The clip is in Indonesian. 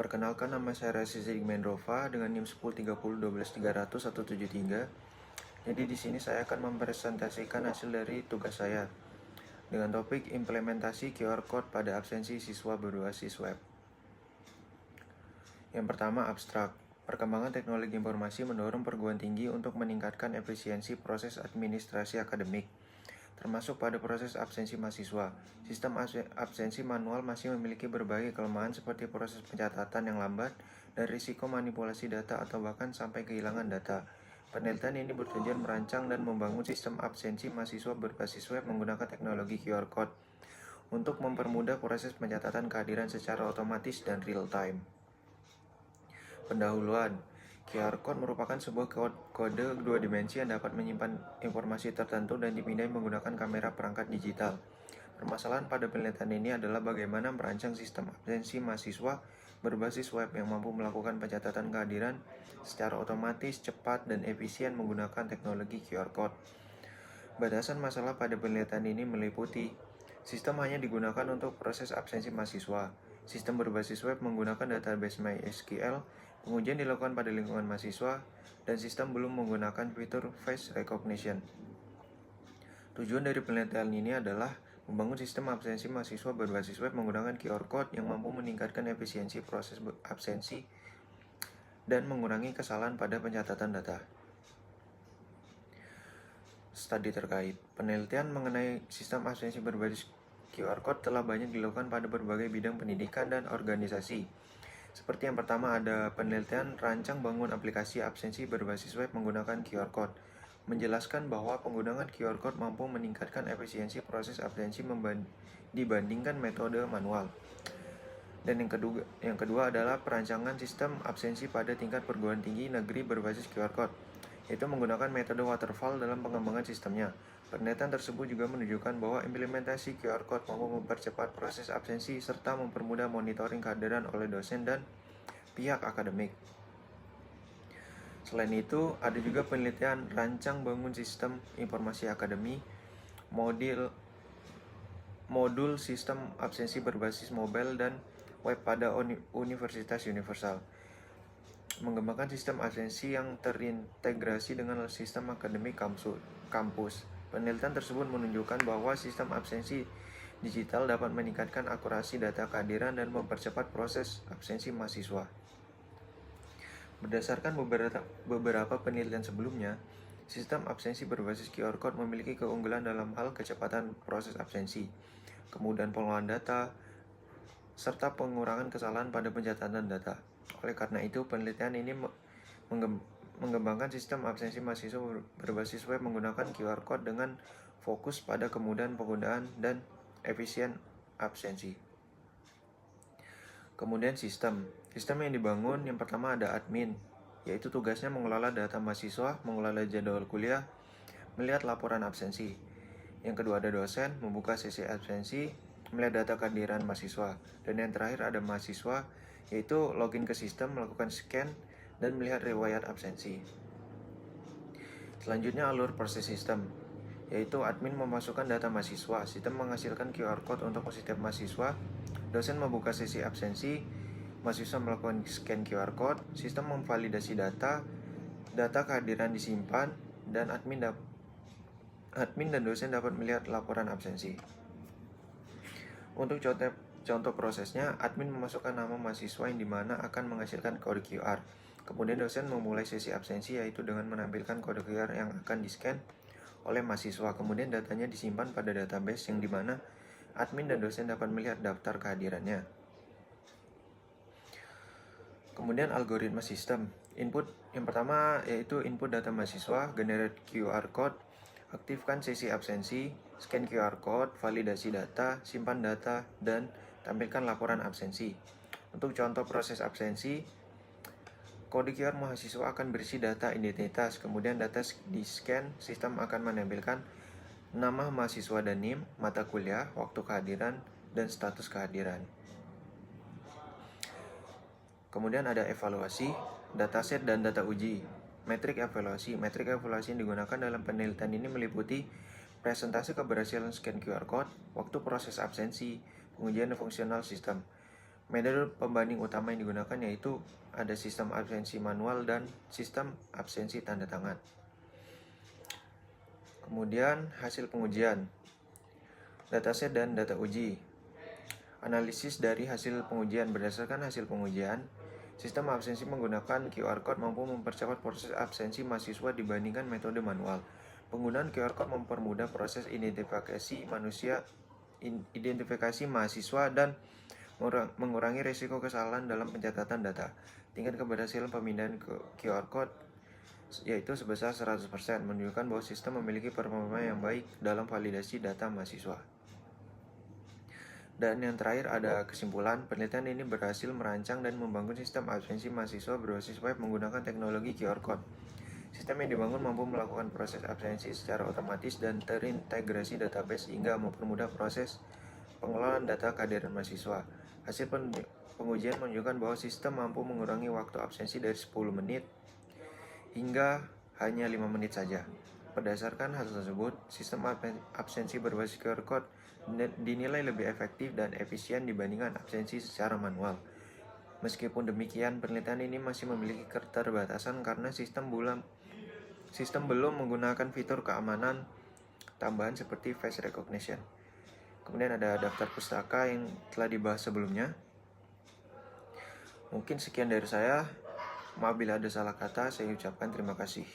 Perkenalkan, nama saya Resi Mendrova dengan NIM 1030123173. Jadi di sini saya akan mempresentasikan hasil dari tugas saya dengan topik implementasi QR Code pada absensi siswa berbasis web. Yang pertama, abstrak. Perkembangan teknologi informasi mendorong perguruan tinggi untuk meningkatkan efisiensi proses administrasi akademik, termasuk pada proses absensi mahasiswa. Sistem absensi manual masih memiliki berbagai kelemahan seperti proses pencatatan yang lambat dan risiko manipulasi data atau bahkan sampai kehilangan data. Penelitian ini bertujuan merancang dan membangun sistem absensi mahasiswa berbasis web menggunakan teknologi QR Code untuk mempermudah proses pencatatan kehadiran secara otomatis dan real time. Pendahuluan. QR Code merupakan sebuah kode dua dimensi yang dapat menyimpan informasi tertentu dan dipindai menggunakan kamera perangkat digital. Permasalahan pada penelitian ini adalah bagaimana merancang sistem absensi mahasiswa berbasis web yang mampu melakukan pencatatan kehadiran secara otomatis, cepat, dan efisien menggunakan teknologi QR Code. Batasan masalah pada penelitian ini meliputi sistem hanya digunakan untuk proses absensi mahasiswa. Sistem berbasis web menggunakan database MySQL. Pengujian dilakukan pada lingkungan mahasiswa, dan sistem belum menggunakan fitur face recognition. Tujuan dari penelitian ini adalah membangun sistem absensi mahasiswa berbasis web menggunakan QR Code yang mampu meningkatkan efisiensi proses absensi dan mengurangi kesalahan pada pencatatan data. Studi terkait. Penelitian mengenai sistem absensi berbasis QR Code telah banyak dilakukan pada berbagai bidang pendidikan dan organisasi. Seperti yang pertama, ada penelitian rancang bangun aplikasi absensi berbasis web menggunakan QR Code. Menjelaskan bahwa penggunaan QR Code mampu meningkatkan efisiensi proses absensi dibandingkan metode manual. Dan yang kedua adalah perancangan sistem absensi pada tingkat perguruan tinggi negeri berbasis QR Code, yaitu menggunakan metode waterfall dalam pengembangan sistemnya. Penelitian tersebut juga menunjukkan bahwa implementasi QR Code mampu mempercepat proses absensi serta mempermudah monitoring kehadiran oleh dosen dan pihak akademik. Selain itu, ada juga penelitian rancang bangun sistem informasi akademi, modul sistem absensi berbasis mobile dan web pada Universitas Universal. Mengembangkan sistem absensi yang terintegrasi dengan sistem akademik kampus. Penelitian tersebut menunjukkan bahwa sistem absensi digital dapat meningkatkan akurasi data kehadiran dan mempercepat proses absensi mahasiswa. Berdasarkan beberapa penelitian sebelumnya, sistem absensi berbasis QR Code memiliki keunggulan dalam hal kecepatan proses absensi, kemudahan pengolahan data, serta pengurangan kesalahan pada pencatatan data. Oleh karena itu, penelitian ini mengembangkan sistem absensi mahasiswa berbasis web menggunakan QR Code dengan fokus pada kemudahan penggunaan dan efisien absensi. Kemudian sistem yang dibangun, yang pertama ada admin, yaitu tugasnya mengelola data mahasiswa, mengelola jadwal kuliah, melihat laporan absensi. Yang kedua ada dosen, membuka sesi absensi, melihat data kehadiran mahasiswa. Dan yang terakhir ada mahasiswa, yaitu login ke sistem, melakukan scan, dan melihat riwayat absensi. Selanjutnya alur proses sistem, yaitu admin memasukkan data mahasiswa, sistem menghasilkan QR Code untuk setiap mahasiswa, dosen membuka sesi absensi, mahasiswa melakukan scan QR Code, sistem memvalidasi data kehadiran disimpan, dan admin dan dosen dapat melihat laporan absensi. Untuk contoh prosesnya, admin memasukkan nama mahasiswa yang dimana akan menghasilkan kode QR. Kemudian dosen memulai sesi absensi, yaitu dengan menampilkan kode QR yang akan di-scan oleh mahasiswa. Kemudian datanya disimpan pada database yang dimana admin dan dosen dapat melihat daftar kehadirannya. Kemudian algoritma sistem. Input yang pertama yaitu input data mahasiswa, generate QR Code, aktifkan sesi absensi, scan QR Code, validasi data, simpan data, dan tampilkan laporan absensi. Untuk contoh proses absensi, kode QR mahasiswa akan berisi data identitas, kemudian data di-scan, sistem akan menampilkan nama mahasiswa dan NIM, mata kuliah, waktu kehadiran, dan status kehadiran. Kemudian ada evaluasi, dataset, dan data uji. Metrik evaluasi yang digunakan dalam penelitian ini meliputi presentasi keberhasilan scan QR Code, waktu proses absensi, pengujian fungsional sistem. Metode pembanding utama yang digunakan yaitu ada sistem absensi manual dan sistem absensi tanda tangan. Kemudian hasil pengujian, dataset dan data uji. Analisis dari hasil pengujian. Berdasarkan hasil pengujian, sistem absensi menggunakan QR Code mampu mempercepat proses absensi mahasiswa dibandingkan metode manual. Penggunaan QR Code mempermudah proses identifikasi mahasiswa dan mengurangi risiko kesalahan dalam pencatatan data. Tingkat keberhasilan pemindahan ke QR Code yaitu sebesar 100%, menunjukkan bahwa sistem memiliki performa yang baik dalam validasi data mahasiswa. Dan yang terakhir ada kesimpulan, penelitian ini berhasil merancang dan membangun sistem absensi mahasiswa berbasis web menggunakan teknologi QR Code. Sistem yang dibangun mampu melakukan proses absensi secara otomatis dan terintegrasi database sehingga mempermudah proses pengelolaan data kehadiran mahasiswa. Hasil pengujian menunjukkan bahwa sistem mampu mengurangi waktu absensi dari 10 menit hingga hanya 5 menit saja. Berdasarkan hal tersebut, sistem absensi berbasis QR Code dinilai lebih efektif dan efisien dibandingkan absensi secara manual. Meskipun demikian, penelitian ini masih memiliki keterbatasan karena sistem belum menggunakan fitur keamanan tambahan seperti face recognition. Kemudian ada daftar pustaka yang telah dibahas sebelumnya. Mungkin sekian dari saya. Maaf bila ada salah kata, saya ucapkan terima kasih.